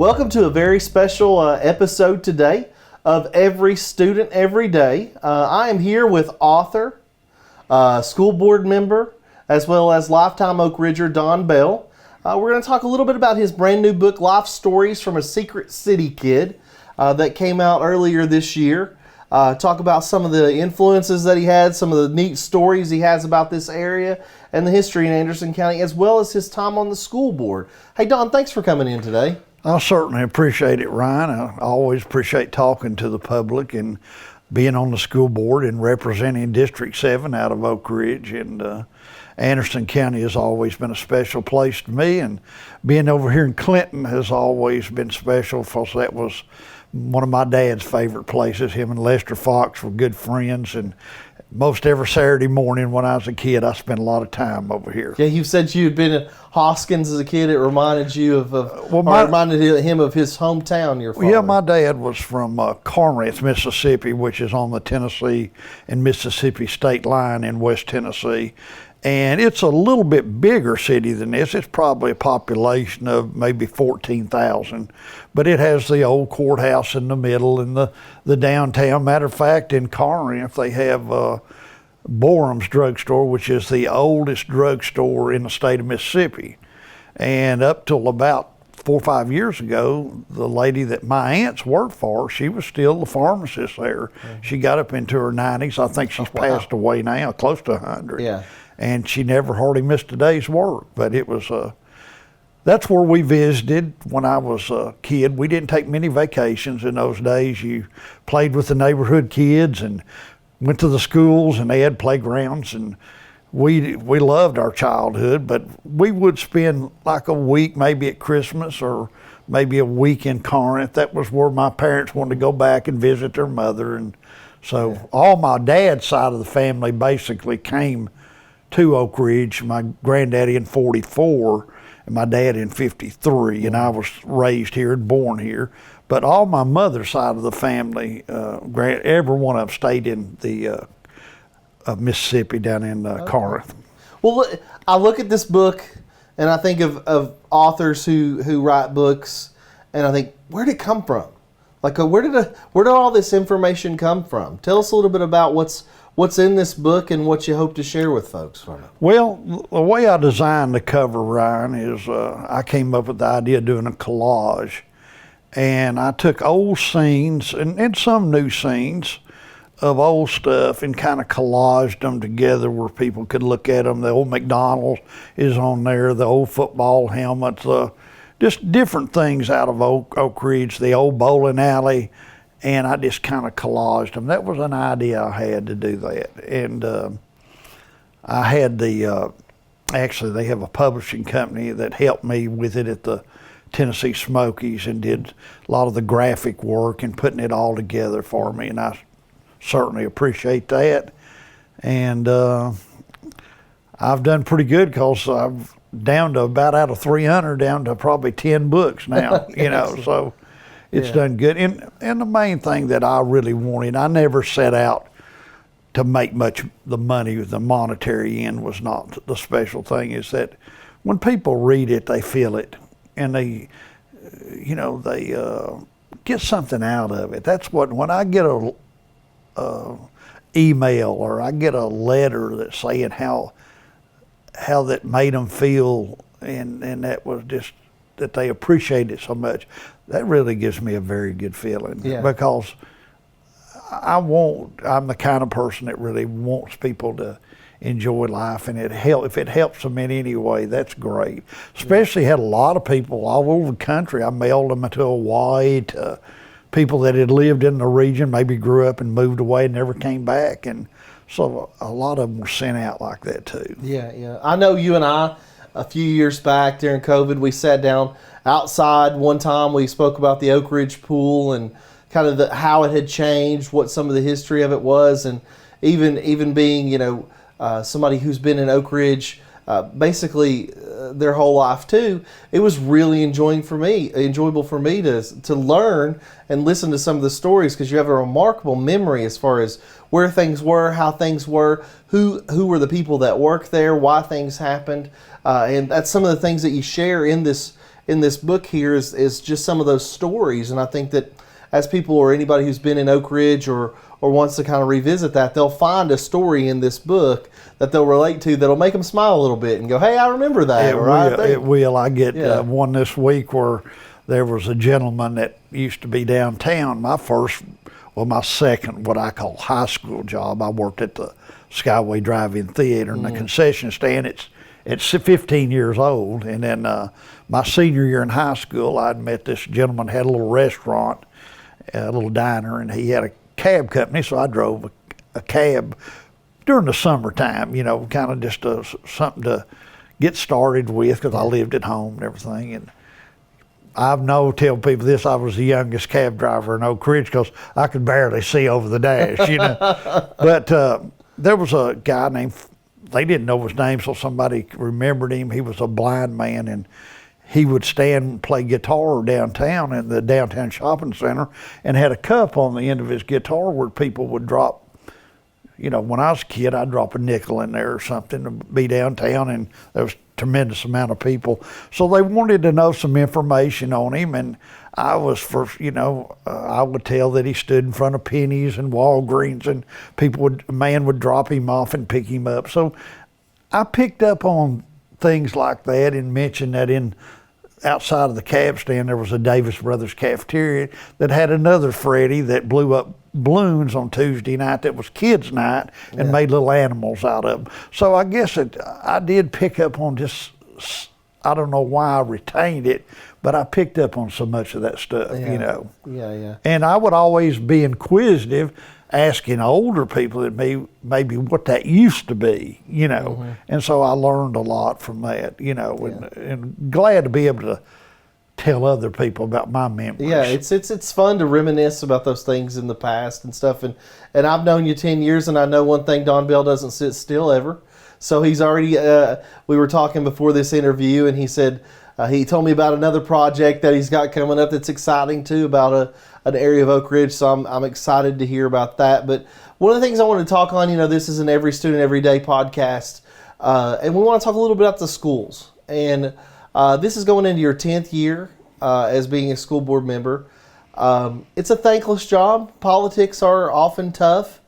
Welcome to a very special episode today of Every Student Every Day. I am here with author, school board member, as well as lifetime Oak Ridger Don Bell. We're going to talk a little bit about his brand new book, Life Stories from a Secret City Kid, that came out earlier this year. Talk about some of the influences that he had, some of the neat stories he has about this area and the history in Anderson County, as well as his time on the school board. Hey, Don, thanks for coming in today. I certainly appreciate it, Ryan. I always appreciate talking to the public and being on the school board and representing District 7 out of Oak Ridge. And Anderson County has always been a special place to me, and being over here in Clinton has always been special because that was one of my dad's favorite places. Him and Lester Fox were good friends, and most every Saturday morning when I was a kid, I spent a lot of time over here. Yeah, you said you had been at Hoskins as a kid. It reminded you reminded him of his hometown, your father. Yeah, my dad was from Corinth, Mississippi, which is on the Tennessee and Mississippi state line in West Tennessee. And it's a little bit bigger city than this. It's probably a population of maybe 14,000. But it has the old courthouse in the middle and the downtown. Matter of fact, in Corinth, they have Boram's Drugstore, which is the oldest drugstore in the state of Mississippi. And up till about 4 or 5 years ago, the lady that my aunts worked for, she was still the pharmacist there. Mm-hmm. She got up into her 90s. I think she's passed away now, close to 100. Yeah. And she never hardly missed a day's work. But it was, that's where we visited when I was a kid. We didn't take many vacations in those days. You played with the neighborhood kids and went to the schools, and they had playgrounds, and we loved our childhood. But we would spend like a week maybe at Christmas or maybe a week in Corinth. That was where my parents wanted to go back and visit their mother. And so all my dad's side of the family basically came to Oak Ridge, my granddaddy in 44 and my dad in 53, and I was raised here and born here. But all my mother's side of the family, every one of them stayed in the Mississippi down in Corinth. Well, I look at this book and I think of authors who write books, and I think, where did it come from? Like, where did all this information come from? Tell us a little bit about what's in this book and what you hope to share with folks from it. Well, the way I designed the cover, Ryan, is I came up with the idea of doing a collage. And I took old scenes and some new scenes of old stuff and kind of collaged them together where people could look at them. The old McDonald's is on there, the old football helmets, just different things out of Oak Ridge, the old bowling alley. And I just kind of collaged them. That was an idea I had to do that. And I had actually they have a publishing company that helped me with it at the Tennessee Smokies and did a lot of the graphic work and putting it all together for me. And I certainly appreciate that. And I've done pretty good because I've down to about out of 300 down to probably 10 books now, so. It's done good. And the main thing that I really wanted, I never set out to make much the money. The monetary end was not the special thing, is that when people read it, they feel it. And they get something out of it. That's what, when I get a email or I get a letter that's saying how that made them feel and that was just, that they appreciate it so much, that really gives me a very good feeling. Because I'm the kind of person that really wants people to enjoy life, and if it helps them in any way, that's great. Especially had a lot of people all over the country. I mailed them to Hawaii, to people that had lived in the region, maybe grew up and moved away and never came back, and so a lot of them were sent out like that too. Yeah. I know you and I, a few years back during COVID, we sat down outside one time. We spoke about the Oak Ridge Pool and kind of how it had changed, what some of the history of it was, and even being somebody who's been in Oak Ridge basically their whole life too. It was really enjoyable for me to learn and listen to some of the stories, because you have a remarkable memory as far as where things were, how things were, who were the people that worked there, why things happened, and that's some of the things that you share in this in this book here is just some of those stories. And I think that as people or anybody who's been in Oak Ridge or wants to kind of revisit that, they'll find a story in this book that they'll relate to that'll make them smile a little bit and go, hey, I remember that. It will. I get one this week where there was a gentleman that used to be downtown. My second, what I call high school job, I worked at the Skyway Drive-In Theater and the concession stand. It's 15 years old. And then my senior year in high school, I'd met this gentleman, had a little restaurant, a little diner, and he had a cab company, so I drove a cab during the summertime, kind of just something to get started with, because I lived at home and everything. And tell people this, I was the youngest cab driver in Oak Ridge because I could barely see over the dash, But there was a guy named, they didn't know his name, so somebody remembered him. He was a blind man, and he would stand and play guitar downtown in the downtown shopping center, and had a cup on the end of his guitar where people would drop. When I was a kid, I'd drop a nickel in there or something to be downtown, and there was a tremendous amount of people. So they wanted to know some information on him, and I was I would tell that he stood in front of Penny's and Walgreens, and a man would drop him off and pick him up. So I picked up on things like that and mentioned that outside of the cab stand, there was a Davis Brothers cafeteria that had another Freddie that blew up balloons on Tuesday night that was kids' night and made little animals out of them. So I guess I did pick up on just, I don't know why I retained it, but I picked up on so much of that stuff, Yeah. And I would always be inquisitive, asking older people than me maybe what that used to be, And so I learned a lot from that, and glad to be able to tell other people about my memories. Yeah, it's fun to reminisce about those things in the past and stuff. And I've known you 10 years, and I know one thing, Don Bell doesn't sit still ever. So he's already, we were talking before this interview, and he said, he told me about another project that he's got coming up that's exciting too, about an area of Oak Ridge. So I'm excited to hear about that. But one of the things I want to talk on, this is an Every Student Every Day podcast, and we want to talk a little bit about the schools. And this is going into your 10th year as being a school board member. It's a thankless job. Politics are often tough.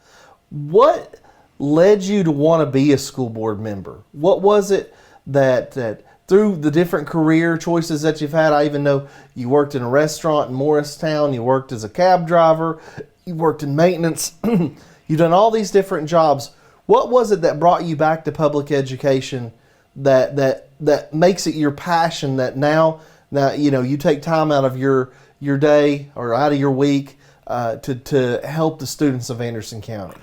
What led you to want to be a school board member? What was it that through the different career choices that you've had? I even know you worked in a restaurant in Morristown. You worked as a cab driver. You worked in maintenance. You've done all these different jobs. What was it that brought you back to public education that makes it your passion, that now you take time out of your day or out of your week to help the students of Anderson County?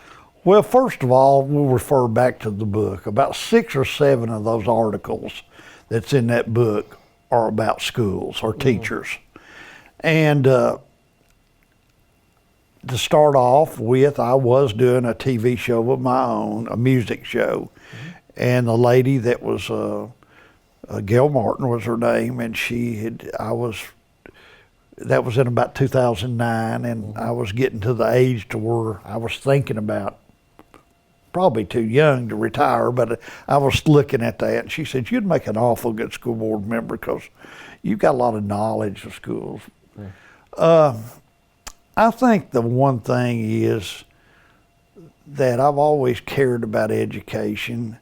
Well, first of all, we'll refer back to the book. About 6 or 7 of those articles that's in that book are about schools or teachers. And to start off with, I was doing a TV show of my own, a music show. And the lady that was, Gail Martin was her name, and that was in about 2009, and I was getting to the age to where I was thinking about probably too young to retire, but I was looking at that, and she said, you'd make an awful good school board member because you've got a lot of knowledge of schools. I think the one thing is that I've always cared about education,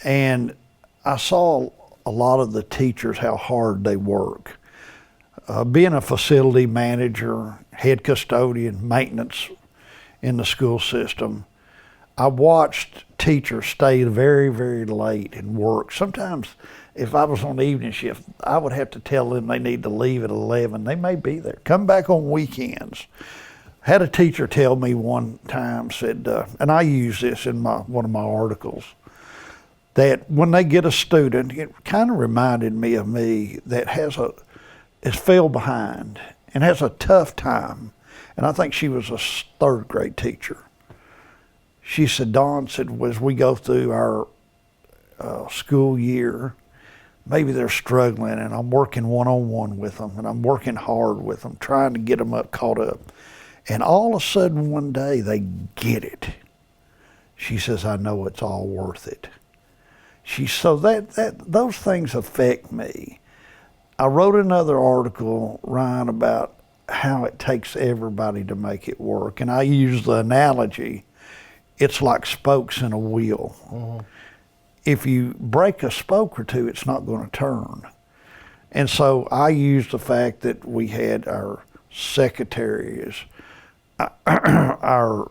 and I saw a lot of the teachers, how hard they work. Being a facility manager, head custodian, maintenance in the school system, I watched teachers stay very, very late and work. Sometimes if I was on the evening shift, I would have to tell them they need to leave at 11. They may be there. Come back on weekends. Had a teacher tell me one time, said, and I use this in one of my articles, that when they get a student, it kind of reminded me of me that is fell behind and has a tough time. And I think she was a 3rd grade teacher. She said, Don said, as we go through our school year, maybe they're struggling, and I'm working one-on-one with them, and I'm working hard with them, trying to get them caught up. And all of a sudden one day they get it. She says, I know it's all worth it. So that those things affect me. I wrote another article, Ryan, about how it takes everybody to make it work. And I use the analogy, it's like spokes in a wheel. Mm-hmm. If you break a spoke or two, it's not going to turn. And so I used the fact that we had our secretaries, our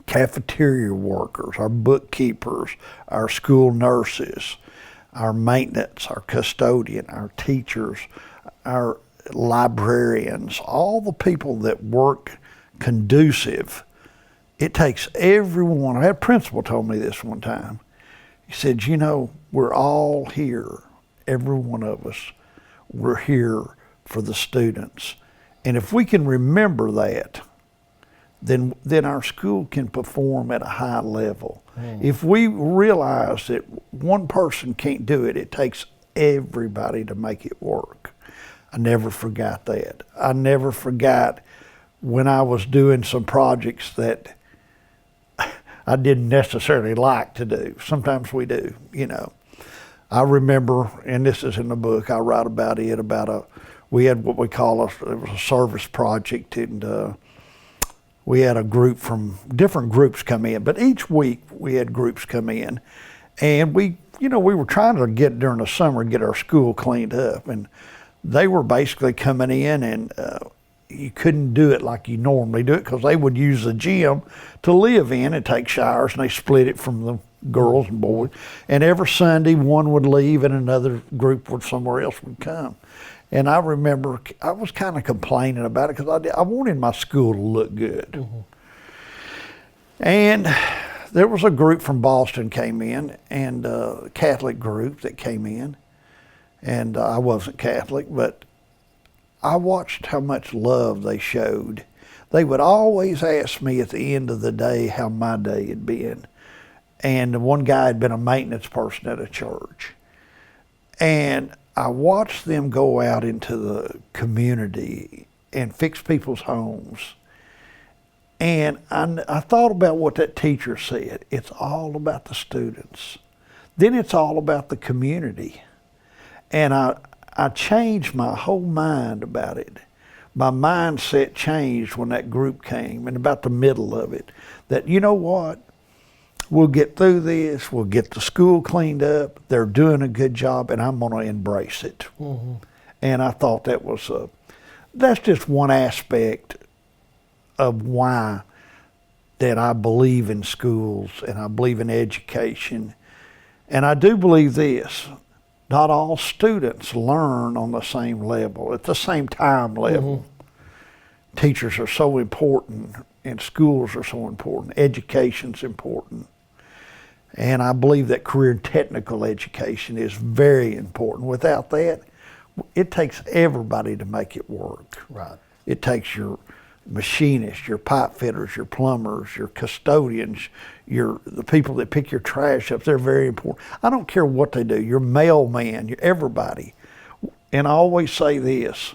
cafeteria workers, our bookkeepers, our school nurses, our maintenance, our custodian, our teachers, our librarians, all the people that work conducive. It takes everyone. I had a principal told me this one time. He said, you know, we're all here, every one of us, we're here for the students. And if we can remember that, then our school can perform at a high level. If we realize that one person can't do it, it takes everybody to make it work. I never forgot that. I never forgot when I was doing some projects that I didn't necessarily like to do. Sometimes we do, you know. I remember, and this is in the book, I write about it, we had what we call it was a service project, and we had a group from different groups come in, but each week we had groups come in, and we were trying to get during the summer, get our school cleaned up, and they were basically coming in, and you couldn't do it like you normally do it because they would use the gym to live in and take showers, and they split it from the girls and boys. And every Sunday, one would leave and another group would somewhere else would come. And I remember I was kind of complaining about it because I wanted my school to look good. Mm-hmm. And there was a group from Boston came in, and a Catholic group that came in. And I wasn't Catholic, but I watched how much love they showed. They would always ask me at the end of the day how my day had been. And one guy had been a maintenance person at a church. And I watched them go out into the community and fix people's homes. And I thought about what that teacher said. It's all about the students. Then it's all about the community. And I changed my whole mind about it. My mindset changed when that group came, and about the middle of it, that you know what? We'll get through this, we'll get the school cleaned up, they're doing a good job, and I'm going to embrace it. Mm-hmm. And I thought that's just one aspect of why that I believe in schools and I believe in education. And I do believe this. Not all students learn on the same level, at the same time level. Mm-hmm. Teachers are so important, and schools are so important. Education's important. And I believe that career and technical education is very important. Without that, it takes everybody to make it work. Right. It takes your machinists, your pipe fitters, your plumbers, your custodians, the people that pick your trash up. They're very important. I don't care what they do. Your mailman, everybody. And I always say this,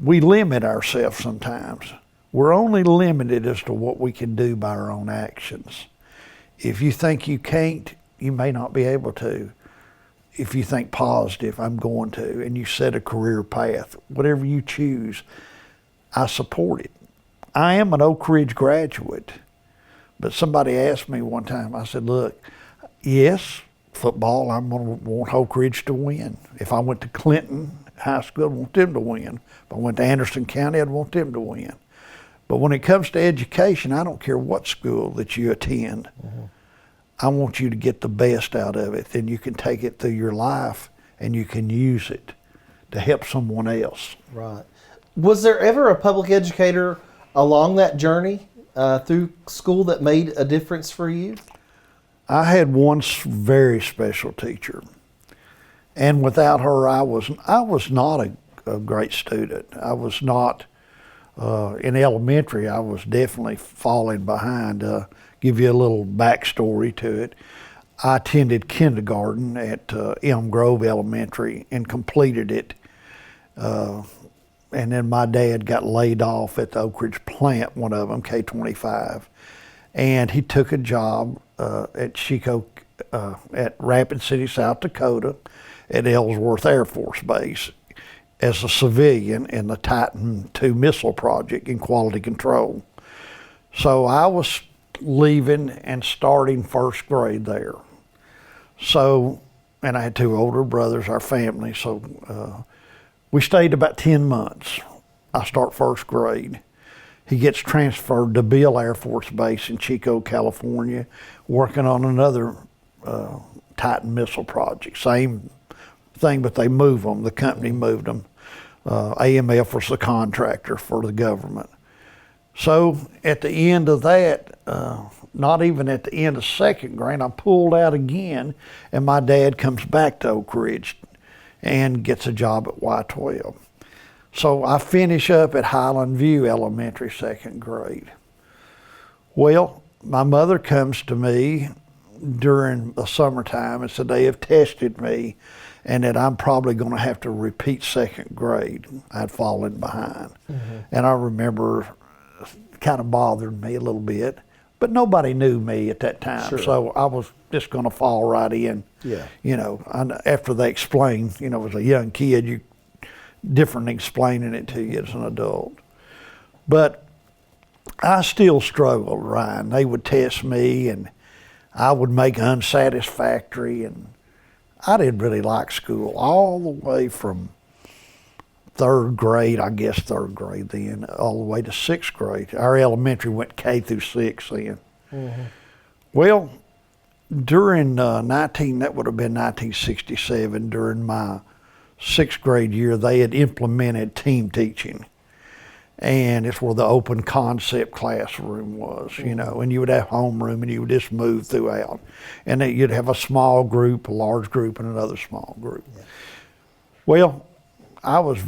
we limit ourselves sometimes. We're only limited as to what we can do by our own actions. If you think you can't, you may not be able to. If you think positive, I'm going to, and you set a career path, whatever you choose, I support it. I am an Oak Ridge graduate, but somebody asked me one time, I said, look, yes, football, I'm going to want Oak Ridge to win. If I went to Clinton High School, I'd want them to win. If I went to Anderson County, I'd want them to win. But when it comes to education, I don't care what school that you attend. Mm-hmm. I want you to get the best out of it. Then you can take it through your life and you can use it to help someone else. Right. Was there ever a public educator along that journey through school that made a difference for you? I had one very special teacher. And without her, I was not a great student. I was not... in elementary, I was definitely falling behind. Give you a little backstory to it. I attended kindergarten at Elm Grove Elementary and completed it. And then my dad got laid off at the Oak Ridge plant, one of them, K-25. And he took a job at Chico, at Rapid City, South Dakota, at Ellsworth Air Force Base as a civilian in the Titan II missile project in quality control. So I was leaving and starting first grade there. So, and I had two older brothers, our family, so we stayed about 10 months. I start first grade. He gets transferred to Beale Air Force Base in Chico, California, working on another Titan missile project. Same thing, but they move them. The company moved them. AMF was the contractor for the government. So at the end of that, not even at the end of second grade, I pulled out again, and my dad comes back to Oak Ridge and gets a job at Y-12. So I finish up at Highland View Elementary, second grade. Well, my mother comes to me during the summertime and said they have tested me and that I'm probably going to have to repeat second grade. I'd fallen behind. And I remember it kind of bothered me a little bit, but nobody knew me at that time. Sure. So I was just going to fall right in. Yeah. You know, after they explained, you know, as a young kid, you different explaining it to you as an adult. But I still struggled, Ryan. They would test me and I would make unsatisfactory, and I didn't really like school all the way from third grade, I guess third grade then, all the way to sixth grade. Our elementary went K through 6 then. Well, during that would have been 1967, during my sixth grade year, they had implemented team teaching. And it's where the open concept classroom was, you know, and you would have homeroom and you would just move throughout. And then you'd have a small group, a large group, and another small group. Yeah. Well, I was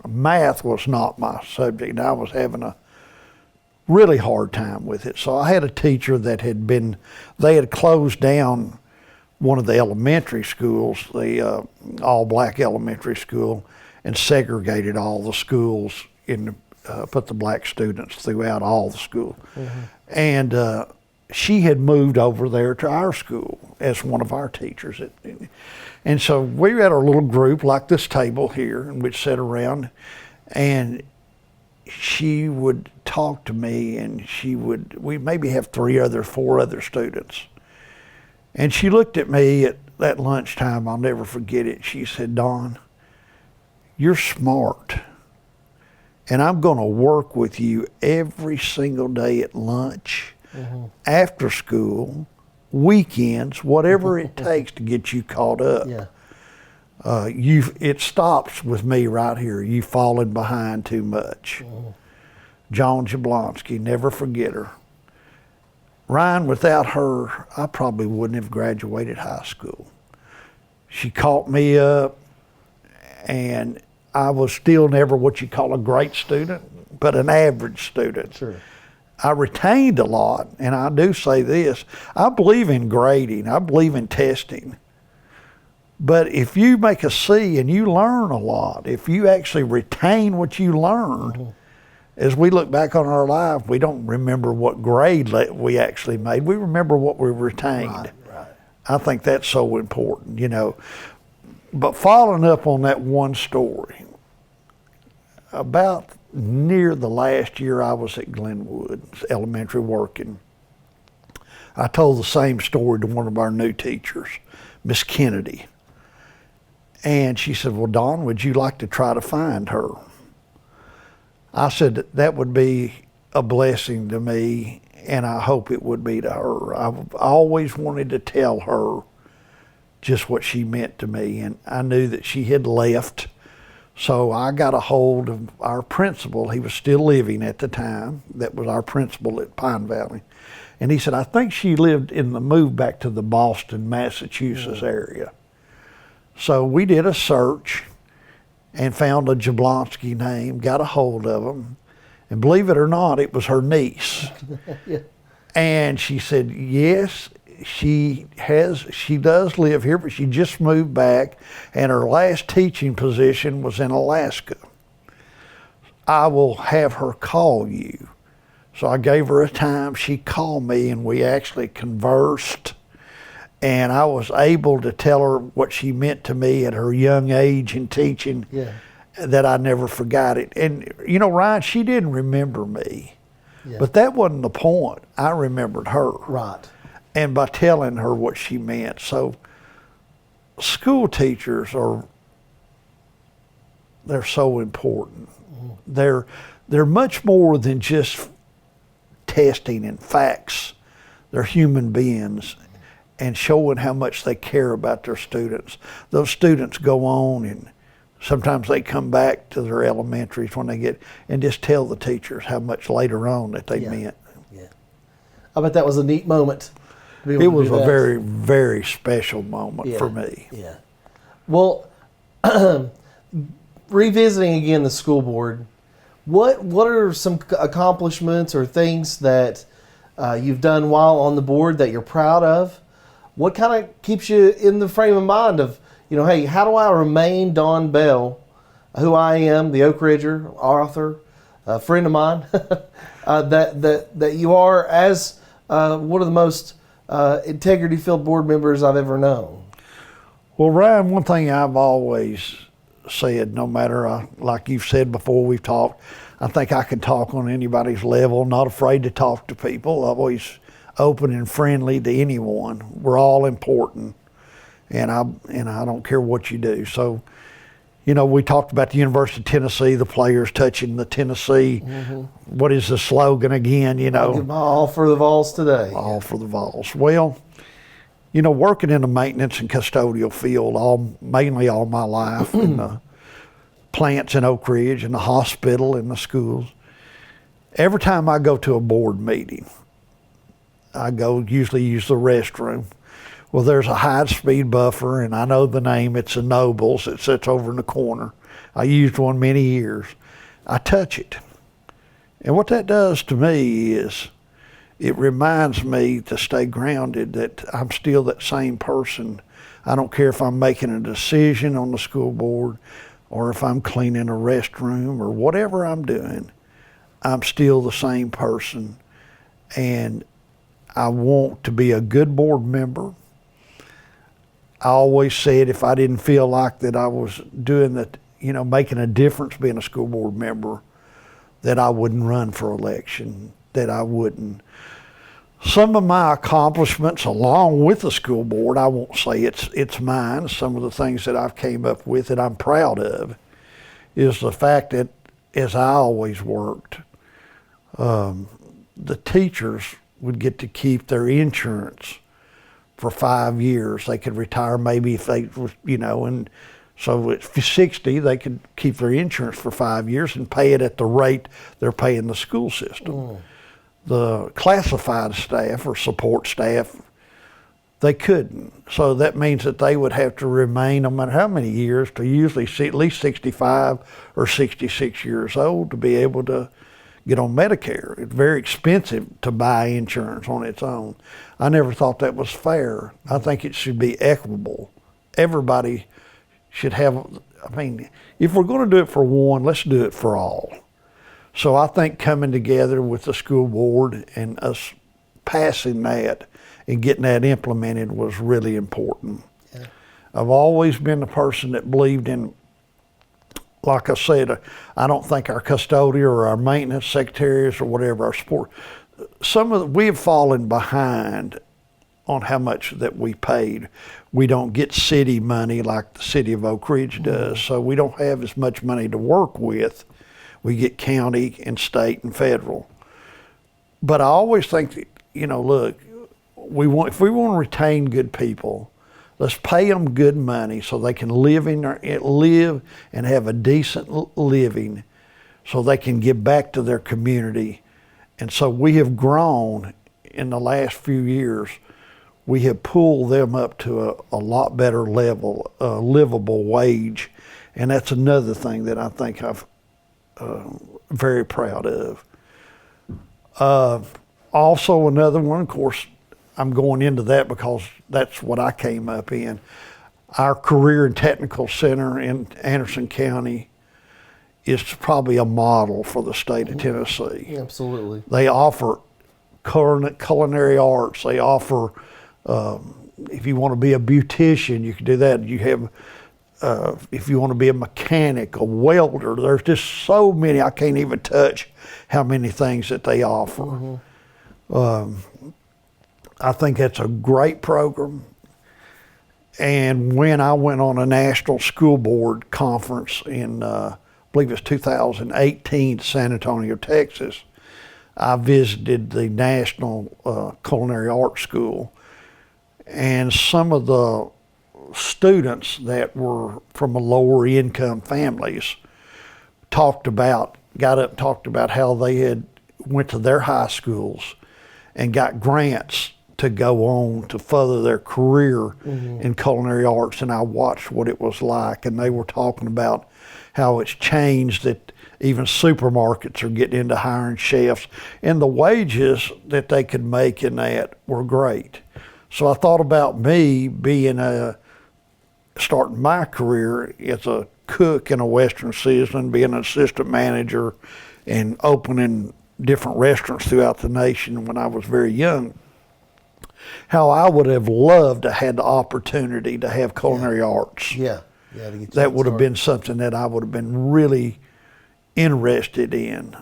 math was not my subject, and I was having a really hard time with it. So I had a teacher that they had closed down one of the elementary schools, the all-black elementary school, and segregated all the schools put the black students throughout all the school. And she had moved over there to our school as one of our teachers. And so we had our little group like this table here, and we'd sit around, and she would talk to me, and we'd maybe have 4 other students. And she looked at me at that lunchtime, I'll never forget it. She said, "Don, you're smart, and I'm going to work with you every single day at lunch, after school, weekends, whatever it takes to get you caught up. Yeah. It stops with me right here. You've fallen behind too much." Joan Jablonski, never forget her. Ryan, without her, I probably wouldn't have graduated high school. She caught me up, and I was still never what you call a great student, but an average student. Sure. I retained a lot, and I do say this, I believe in grading, I believe in testing. But if you make a C and you learn a lot, if you actually retain what you learned, as we look back on our life, we don't remember what grade we actually made. We remember what we retained. Right. I think that's so important, you know. But following up on that one story, about near the last year I was at Glenwood Elementary working, I told the same story to one of our new teachers, Miss Kennedy. And she said, "Well, Don, would you like to try to find her?" I said, "That would be a blessing to me, and I hope it would be to her. I've always wanted to tell her just what she meant to me, and I knew that she had left. So I got a hold of our principal. He was still living at the time. That was our principal at Pine Valley. And he said, I think she moved back to the Boston, Massachusetts area. So we did a search and found a Jablonski name, got a hold of him. And believe it or not, it was her niece. Yeah. And she said, yes, she does live here, but she just moved back, and her last teaching position was in Alaska. I will have her call you. So I gave her a time. She called me, and we actually conversed. And I was able to tell her what she meant to me at her young age in teaching, Yeah. that I never forgot it. And, you know, Ryan, she didn't remember me, Yeah. but that wasn't the point. I remembered her. Right. And by telling her what she meant. So school teachers they're so important. They're much more than just testing and facts. They're human beings and showing how much they care about their students. Those students go on and sometimes they come back to their elementaries when they get, and just tell the teachers how much later on that they Yeah. meant. Yeah. I bet that was a neat moment. to be able It to was do a that. very, very special moment Yeah. for me. Yeah. Well, revisiting again the school board, what are some accomplishments or things that you've done while on the board that you're proud of? What kind of keeps you in the frame of mind of, hey, how do I remain Don Bell, who I am, the Oak Ridger, author, a friend of mine, that you are as one of the most integrity-filled board members I've ever known? Well, Ryan, one thing I've always said, no matter, like you've said before we've talked, I think I can talk on anybody's level, not afraid to talk to people, always open and friendly to anyone. We're all important, and I don't care what you do. So, we talked about the University of Tennessee, the players touching the Tennessee. What is the slogan again, All for the Vols today. All for the Vols. Well, working in the maintenance and custodial field mainly all my life, in the plants in Oak Ridge, in the hospital, in the schools. Every time I go to a board meeting, I usually use the restroom. Well, there's a high-speed buffer, and I know the name. It's a Nobles. It sits over in the corner. I used one many years. I touch it. And what that does to me is it reminds me to stay grounded, that I'm still that same person. I don't care if I'm making a decision on the school board or if I'm cleaning a restroom or whatever I'm doing. I'm still the same person. And I want to be a good board member. I always said if I didn't feel like that I was doing that, making a difference being a school board member, that I wouldn't run for election, that I wouldn't. Some of my accomplishments along with the school board, I won't say it's mine, some of the things that I've came up with that I'm proud of, is the fact that as I always worked, the teachers would get to keep their insurance for 5 years. They could retire maybe if they was, and so at 60, they could keep their insurance for 5 years and pay it at the rate they're paying the school system. The classified staff or support staff, they couldn't. So that means that they would have to remain, no matter how many years, to usually at least 65 or 66 years old to be able to get on Medicare. It's very expensive to buy insurance on its own. I never thought that was fair. I think it should be equitable. Everybody should have, if we're going to do it for one, let's do it for all. So I think coming together with the school board and us passing that and getting that implemented was really important. Yeah. I've always been the person that believed in, like I said, I don't think our custodian or our maintenance secretaries or whatever, our sport, we have fallen behind on how much that we paid. We don't get city money like the city of Oak Ridge does, so we don't have as much money to work with. We get county and state and federal. But I always think that, look, if we want to retain good people, let's pay them good money so they can live and have a decent living, so they can give back to their community. And so we have grown in the last few years. We have pulled them up to a lot better level, a livable wage, and that's another thing that I think I'm very proud of. Also another one, of course, I'm going into that because that's what I came up in. Our Career and Technical Center in Anderson County is probably a model for the state of Tennessee. Absolutely. They offer culinary arts. They offer if you want to be a beautician, you can do that. You have, if you want to be a mechanic, a welder, there's just so many. I can't even touch how many things that they offer. I think that's a great program. And when I went on a national school board conference in, I believe it was 2018, San Antonio, Texas, I visited the National Culinary Arts School, and some of the students that were from lower income families got up and talked about how they had went to their high schools and got grants to go on to further their career in culinary arts, and I watched what it was like, and they were talking about how it's changed, that even supermarkets are getting into hiring chefs, and the wages that they could make in that were great. So I thought about me starting my career as a cook in a Western Sizzlin', being an assistant manager and opening different restaurants throughout the nation when I was very young. How I would have loved to have the opportunity to have culinary arts. That would have been something that I would have been really interested in.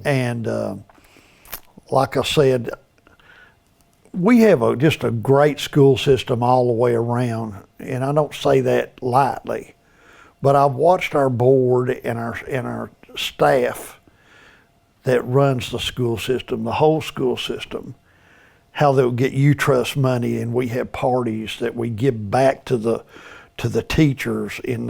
And like I said, we have just a great school system all the way around, and I don't say that lightly, but I've watched our board and our staff that runs the school system, the whole school system, how they'll get U-Trust money, and we have parties that we give back to the teachers and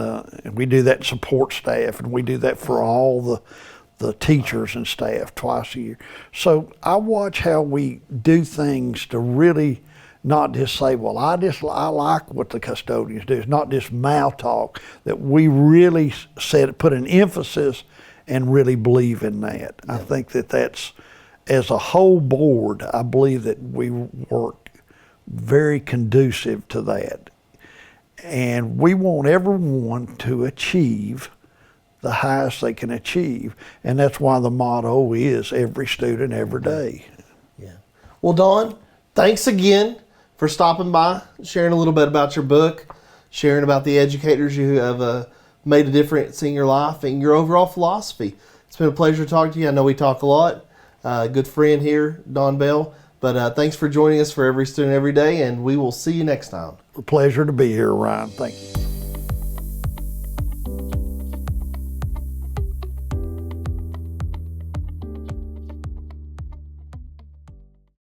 we do that in support staff, and we do that for all the teachers and staff twice a year. So I watch how we do things to really not just say, well, I like what the custodians do. It's not just mouth talk, that we really put an emphasis and really believe in that. I think that's, as a whole board, I believe that we work very conducive to that. And we want everyone to achieve the highest they can achieve. And that's why the motto is every student, every day. Yeah. Well, Don, thanks again for stopping by, sharing a little bit about your book, sharing about the educators you have made a difference in your life and your overall philosophy. It's been a pleasure to talk to you. I know we talk a lot. Good friend here, Don Bell. But thanks for joining us for Every Student Every Day, and we will see you next time. A pleasure to be here, Ryan. Thank you.